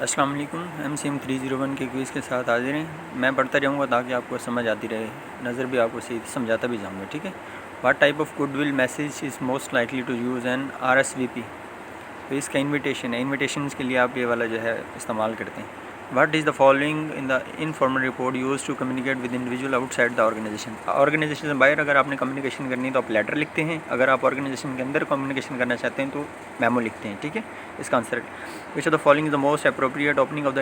अस्सलाम वालेकुम। MCM 301 के क्विज़ के साथ हाजिर हैं। मैं पढ़ता जाऊंगा ताकि आपको समझ आती रहे, नज़र भी आपको सही समझाता भी जाऊंगा। ठीक है। What type of goodwill message is most likely to use an RSVP। तो इसका इन्विटेशन है, इन्विटेशन के लिए आप ये वाला जो है इस्तेमाल करते हैं। What is the following in the informal report use to communicate with individual outside the organization. Organization से बाहर अगर आपने कम्युनिकेशन करनी है तो आप लेटर लिखते हैं, अगर आप ऑर्गेनाइजेशन के अंदर कम्युनिकेशन करना चाहते हैं तो मेमो लिखते हैं। ठीक है। इसका answer which of the following is the most appropriate opening of the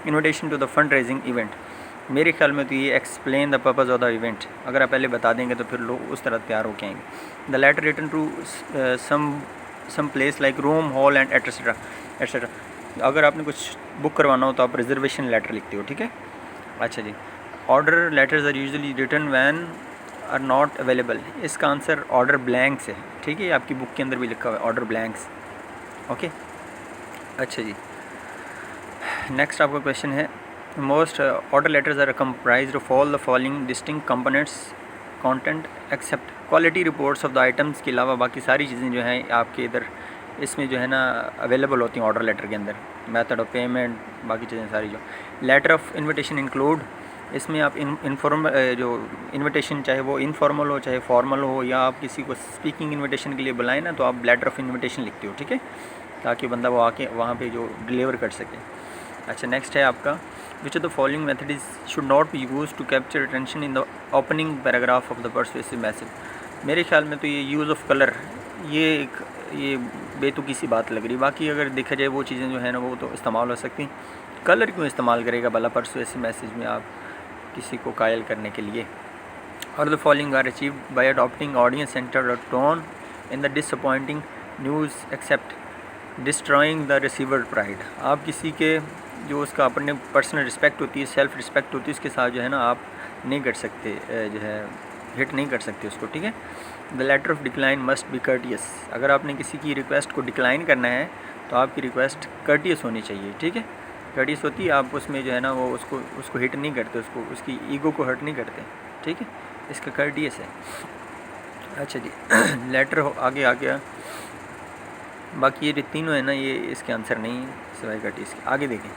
invitation to the fund raising event. मेरे ख्याल में तो ये explain the purpose of the event, अगर आप पहले बता देंगे तो फिर लोग उस तरह तैयार होके आएंगे। The letter written to some place like room hall and etcetera etcetera. अगर आपने कुछ बुक करवाना हो तो आप रिजर्वेशन लेटर लिखते हो। ठीक है। अच्छा जी। Order letters are usually written when are not available. इसका आंसर ऑर्डर ब्लैंक्स है। ठीक है। आपकी बुक के अंदर भी लिखा हुआ है ऑर्डर ब्लैंक्स। ओके। अच्छा जी। नेक्स्ट आपका क्वेश्चन है most order letters are comprised of all the following distinct components content except. Quality reports of the items के अलावा बाकी सारी चीज़ें जो हैं आपके इधर इसमें जो है ना अवेलेबल होती हैं ऑर्डर लेटर के अंदर। मेथड ऑफ पेमेंट बाकी चीज़ें सारी जो लेटर ऑफ इन्विटेशन इंक्लूड, इसमें आप जो इन्विटेशन चाहे वो इनफॉर्मल हो चाहे फॉर्मल हो, या आप किसी को स्पीकिंग इन्विटेशन के लिए बुलाएं ना तो आप लेटर ऑफ इन्विटेशन लिखते हो। ठीक है। ताकि बंदा वो आके वहाँ पे जो डिलीवर कर सके। अच्छा नेक्स्ट है आपका which of the following method is should not be use to capture attention in the opening paragraph of the persuasive message. मेरे ख्याल में तो ये यूज़ ऑफ कलर ये बेतुकी सी बात लग रही। बाकी अगर देखा जाए वो चीज़ें जो है ना वो तो इस्तेमाल हो सकती। कलर क्यों इस्तेमाल करेगा भला पर्सुएसिव मैसेज में आप किसी को कायल करने के लिए। और the following are achieved by adopting audience centered tone in the disappointing news except destroying the receiver pride. आप किसी के जो उसका अपने पर्सनल रिस्पेक्ट होती है, सेल्फ रिस्पेक्ट होती है, उसके साथ जो है ना आप नहीं कर सकते, जो है हिट नहीं कर सकते उसको। ठीक है। The letter of decline must be courteous. अगर आपने किसी की रिक्वेस्ट को डिक्लाइन करना है तो आपकी रिक्वेस्ट कर्टियस होनी चाहिए। ठीक है। कर्टियस होती है, आप उसमें जो है ना वो उसको हिट नहीं करते, उसको उसकी ईगो को हर्ट नहीं करते। ठीक है। इसका कर्टियस है। अच्छा जी। लेटर आगे आ गया। बाकी ये तीनों है ना ये इसके आंसर नहीं है सिवाय कर्टियस के। आगे देखें।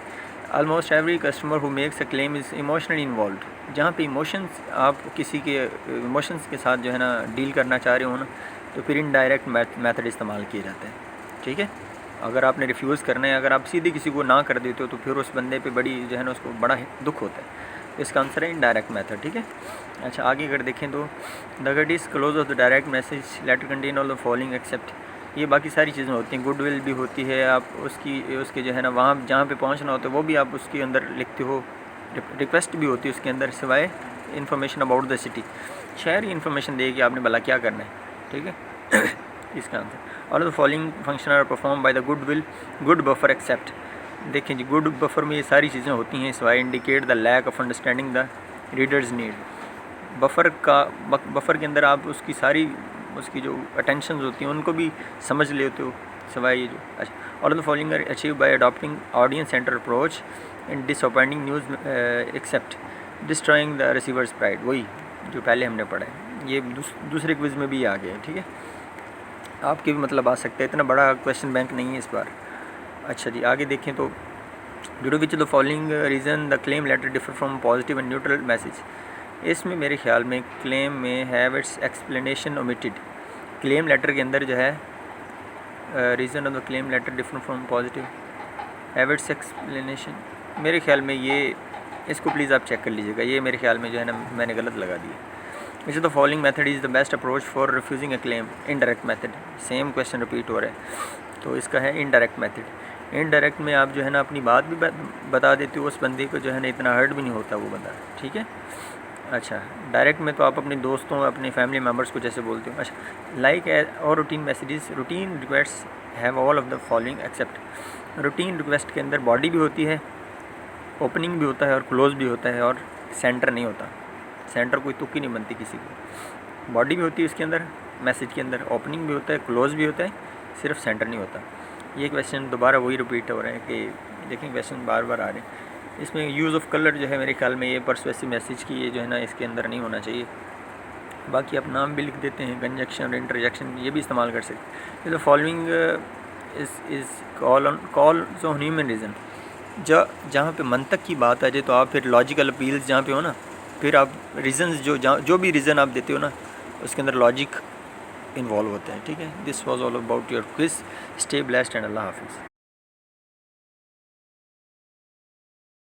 Almost every customer who makes a claim is emotionally involve. जहाँ पे इमोशंस, आप किसी के इमोशंस के साथ जो है ना डील करना चाह रहे हो ना तो फिर इनडायरेक्ट मेथड इस्तेमाल किए जाते हैं। ठीक है। अगर आपने रिफ्यूज़ करना है, अगर आप सीधे किसी को ना कर देते हो तो फिर उस बंदे पे बड़ी जो है ना उसको बड़ा दुख होता है। इसका आंसर है इनडायरेक्ट मेथड। ठीक है। अच्छा आगे अगर देखें तो the gut is close of the direct message letter contain all the following except. ये बाकी सारी चीज़ें होती हैं। गुडविल भी होती है, आप उसके जो है ना वहाँ जहाँ पे पहुँचना होता है वो भी आप उसके अंदर लिखते हो। रिक्वेस्ट भी होती है उसके अंदर सिवाय इन्फॉर्मेशन अबाउट द सिटी। शहर ही इन्फॉर्मेशन दे कि आपने भला क्या करना है। ठीक है। इसका answer all the following function are perform by the goodwill good buffer except. देखें जी गुड बफर में ये सारी चीज़ें होती हैं सिवाय indicate the lack of understanding the readers need. Buffer के अंदर आप उसकी जो अटेंशन होती हैं उनको भी समझ लेते हो सिवाय ये जो। अच्छा all the following are achieve by adopting audience centre approach in disappointing news except destroying the receivers pride. वही जो पहले हमने पढ़ा है, ये दूसरे क्विज़ में भी आ गया है। ठीक है। आपके भी मतलब आ सकते हैं, इतना बड़ा क्वेश्चन बैंक नहीं है इस बार। अच्छा जी आगे देखें तो due to which the following reason the claim letter differ from positive and neutral message. इसमें मेरे ख्याल में क्लेम में have its explanation omitted. Claim letter के अंदर जो है reason of the claim letter different from positive have its explanation. मेरे ख्याल में ये इसको प्लीज़ आप चेक कर लीजिएगा, ये मेरे ख्याल में जो है ना मैंने गलत लगा दिया। विच the following method is the best approach for refusing a claim. Indirect method. Same question repeat हो रहा है तो इसका है इनडायरेक्ट मेथड। इनडायरेक्ट में आप जो है ना अपनी बात भी बता देते हो, उस बंदे को जो है ना इतना हर्ट भी नहीं होता वो बंदा। ठीक है। अच्छा डायरेक्ट में तो आप अपने दोस्तों अपने फैमिली मेम्बर्स को जैसे बोलते हो। अच्छा लाइक और routine messages routine request have all of the following accept. Routine request के अंदर बॉडी भी होती है, ओपनिंग भी होता है और क्लोज भी होता है, और सेंटर नहीं होता। सेंटर कोई तुक्की नहीं बनती किसी को। बॉडी भी होती है उसके अंदर, मैसेज के अंदर ओपनिंग भी होता है, क्लोज भी होता है, सिर्फ सेंटर नहीं होता। ये क्वेश्चन दोबारा वही रिपीट हो रहे हैं कि लेकिन क्वेश्चन बार बार आ रहे हैं। इसमें यूज़ ऑफ कलर जो है मेरे ख्याल में ये पर्सुएसिव मैसेज की ये जो है ना इसके अंदर नहीं होना चाहिए। बाकी आप नाम भी लिख देते हैं, कंजक्शन और इंटरजेक्शन ये भी इस्तेमाल कर सकते हैं। तो following is calls on human reason. जहाँ पे मंतक की बात आ जाए तो आप फिर लॉजिकल अपील्स जहाँ पे हो ना, फिर आप रीज़न्स जो भी रीज़न आप देते हो ना उसके अंदर लॉजिक इन्वॉल्व होते हैं, ठीक है। This was all about your quiz. Stay blessed and Allah हाफिज़।